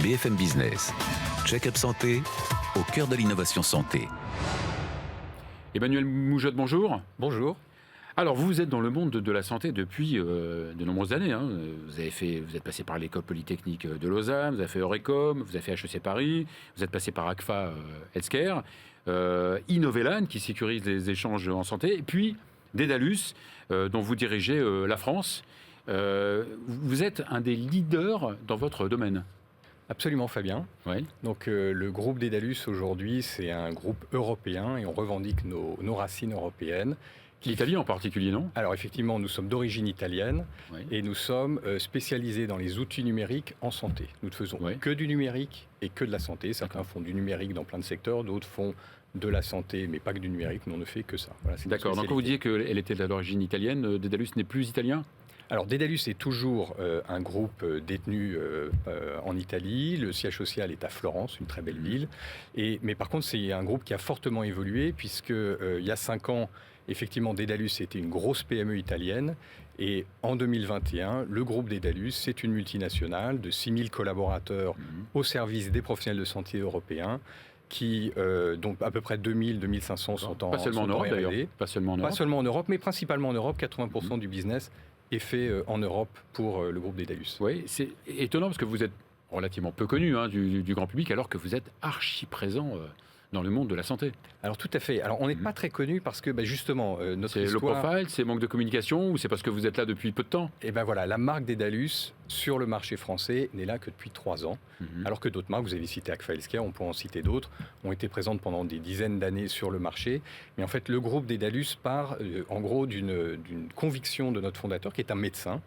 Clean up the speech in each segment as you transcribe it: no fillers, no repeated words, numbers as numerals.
BFM Business. Check-up santé, au cœur de l'innovation santé. Emmanuel Moujotte, bonjour. Bonjour. Alors, vous êtes dans le monde de la santé depuis de nombreuses années. Vous êtes passé par l'École Polytechnique de Lausanne, vous avez fait Eurecom, vous avez fait HEC Paris, vous êtes passé par ACFA Healthcare, Innovelan qui sécurise les échanges en santé, et puis Dedalus, dont vous dirigez la France. Vous êtes un des leaders dans votre domaine. Absolument, Fabien. Oui. Donc, le groupe Dedalus aujourd'hui, c'est un groupe européen et on revendique nos racines européennes. L'Italie en particulier, non ? Alors, effectivement, nous sommes d'origine italienne Oui. et nous sommes spécialisés dans les outils numériques en santé. Nous ne faisons Oui. que du numérique et que de la santé. Certains font du numérique dans plein de secteurs, d'autres font de la santé, mais pas que du numérique. Nous, on ne fait que ça. Voilà, c'est notre D'accord. Donc, quand vous spécialité. disiez qu'elle était d'origine italienne, Dedalus n'est plus italien ? Alors, Dedalus est toujours un groupe détenu en Italie. Le siège social est à Florence, une très belle ville. Mais par contre, c'est un groupe qui a fortement évolué, puisque il y a 5 ans, effectivement, Dedalus était une grosse PME italienne. Et en 2021, le groupe Dedalus, c'est une multinationale de 6000 collaborateurs au service des professionnels de santé européens, qui, donc à peu près 2000-2500 sont en Pas seulement en Europe, R&D. d'ailleurs. Pas seulement en Pas Europe. seulement en Europe, mais principalement en Europe. 80% du business est fait en Europe pour le groupe Dedalus. Oui, c'est étonnant parce que vous êtes relativement peu connu du grand public, alors que vous êtes archi présent dans le monde de la santé. Alors tout à fait. Alors on n'est pas très connu parce que justement notre C'est low histoire. profile, c'est manque de communication, ou c'est parce que vous êtes là depuis peu de temps ? Et ben voilà, la marque Dedalus sur le marché français n'est là que depuis 3 ans, alors que d'autres marques, vous avez cité ACFA Healthcare, on peut en citer d'autres, ont été présentes pendant des dizaines d'années sur le marché. Mais en fait, le groupe Dedalus part en gros d'une conviction de notre fondateur, qui est un médecin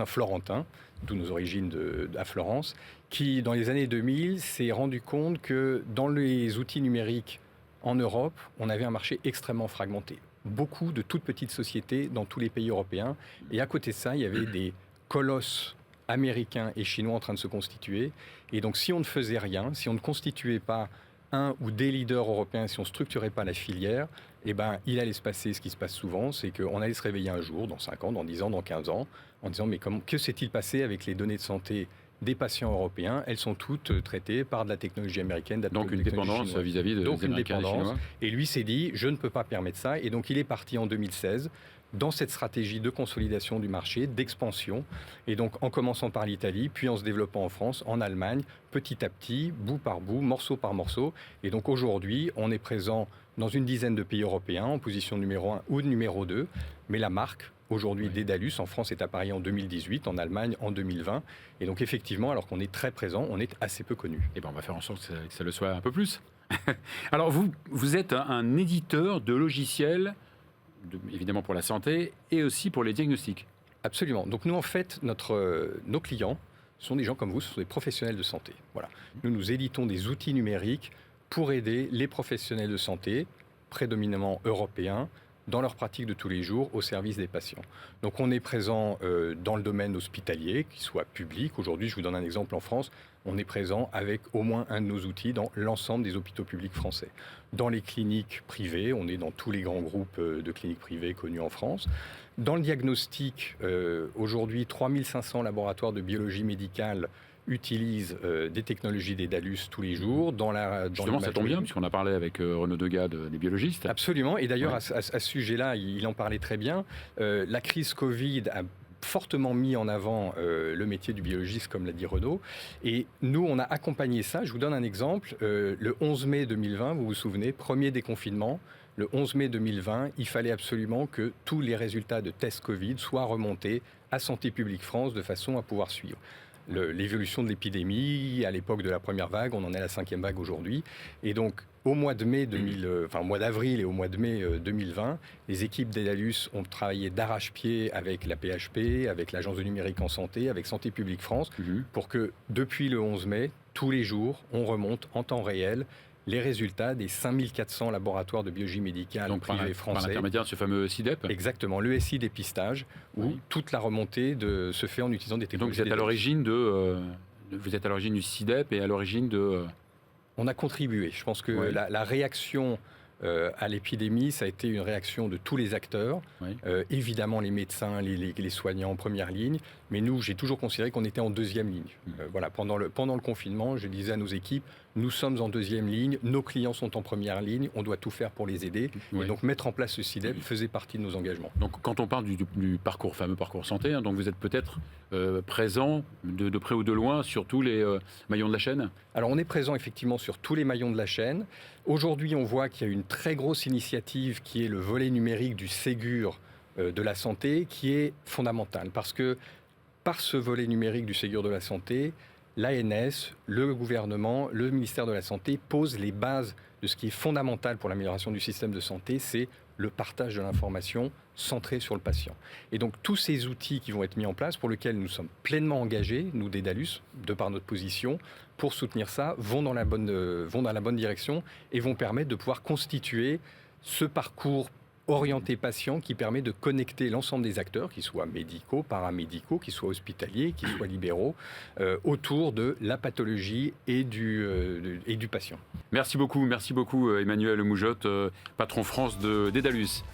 florentin, d'où nos origines à Florence, qui dans les années 2000 s'est rendu compte que dans les outils numériques en Europe, on avait un marché extrêmement fragmenté. Beaucoup de toutes petites sociétés dans tous les pays européens. Et à côté de ça, il y avait des colosses américains et chinois en train de se constituer. Et donc, si on ne faisait rien, si on ne constituait pas un ou des leaders européens, si on ne structurait pas la filière, eh ben, il allait se passer ce qui se passe souvent, c'est qu'on allait se réveiller un jour, dans 5 ans, dans 10 ans, dans 15 ans, en disant mais que s'est-il passé avec les données de santé des patients européens? Elles sont toutes traitées par de la technologie américaine, de la Donc une technologie dépendance chinoise. vis-à-vis Donc des une Américains et des dépendance. Chinois. Et lui s'est dit, je ne peux pas permettre ça. Et donc il est parti en 2016 dans cette stratégie de consolidation du marché, d'expansion. Et donc en commençant par l'Italie, puis en se développant en France, en Allemagne, petit à petit, bout par bout, morceau par morceau. Et donc aujourd'hui, on est présent dans une dizaine de pays européens, en position numéro 1 ou numéro 2. Mais la marque, aujourd'hui, Dedalus, en France, est appareillée en 2018, en Allemagne en 2020. Et donc effectivement, alors qu'on est très présent, on est assez peu connu. Eh ben, on va faire en sorte que ça le soit un peu plus. Alors, vous êtes un éditeur de logiciels, évidemment pour la santé, et aussi pour les diagnostics. Absolument. Donc nous, en fait, nos clients sont des gens comme vous, ce sont des professionnels de santé. Voilà. Nous éditons des outils numériques pour aider les professionnels de santé, prédominamment européens, dans leur pratique de tous les jours au service des patients. Donc on est présent dans le domaine hospitalier, qu'il soit public. Aujourd'hui, je vous donne un exemple en France, on est présent avec au moins un de nos outils dans l'ensemble des hôpitaux publics français. Dans les cliniques privées, on est dans tous les grands groupes de cliniques privées connus en France. Dans le diagnostic, aujourd'hui, 3500 laboratoires de biologie médicale utilisent des technologies Dedalus tous les jours. Justement, ça tombe bien, puisqu'on a parlé avec Renaud Degade, des biologistes. Absolument, et d'ailleurs, à ce sujet-là, il en parlait très bien. La crise Covid a fortement mis en avant le métier du biologiste, comme l'a dit Renaud. Et nous, on a accompagné ça. Je vous donne un exemple. Le 11 mai 2020, vous vous souvenez, premier déconfinement. Le 11 mai 2020, il fallait absolument que tous les résultats de tests Covid soient remontés à Santé publique France de façon à pouvoir suivre l'évolution de l'épidémie. À l'époque de la première vague, on en est à la 5e vague aujourd'hui. Et donc, au mois de mai au mois d'avril et au mois de mai 2020, les équipes Dedalus ont travaillé d'arrache-pied avec la PHP, avec l'Agence de numérique en santé, avec Santé publique France, pour que depuis le 11 mai, tous les jours, on remonte en temps réel les résultats des 5400 laboratoires de biologie médicale privés français. Par l'intermédiaire de ce fameux SIDEP. Exactement, l'ESI dépistage, où toute la remontée se fait en utilisant des technologies. Donc vous êtes à l'origine du SIDEP et à l'origine de... On a contribué. Je pense que la réaction à l'épidémie, ça a été une réaction de tous les acteurs, Oui. évidemment les médecins, les soignants en première ligne, mais nous, j'ai toujours considéré qu'on était en deuxième ligne. Voilà, pendant le confinement, je disais à nos équipes, nous sommes en deuxième ligne, nos clients sont en première ligne, on doit tout faire pour les aider. Oui. Et donc mettre en place ce CIDEP faisait partie de nos engagements. Donc quand on parle du fameux parcours santé, hein, donc vous êtes peut-être présent de près ou de loin sur tous les maillons de la chaîne. Alors on est présent effectivement sur tous les maillons de la chaîne. Aujourd'hui, on voit qu'il y a une très grosse initiative qui est le volet numérique du Ségur de la santé, qui est fondamentale parce que par ce volet numérique du Ségur de la santé, l'ANS, le gouvernement, le ministère de la Santé posent les bases de ce qui est fondamental pour l'amélioration du système de santé, c'est le partage de l'information centré sur le patient. Et donc tous ces outils qui vont être mis en place, pour lesquels nous sommes pleinement engagés, nous Dédalus, de par notre position, pour soutenir ça, vont dans la bonne direction et vont permettre de pouvoir constituer ce parcours orienté patient qui permet de connecter l'ensemble des acteurs, qu'ils soient médicaux, paramédicaux, qu'ils soient hospitaliers, qu'ils soient libéraux, autour de la pathologie et du patient. Merci beaucoup Emmanuel Moujotte, patron France de Dédalus.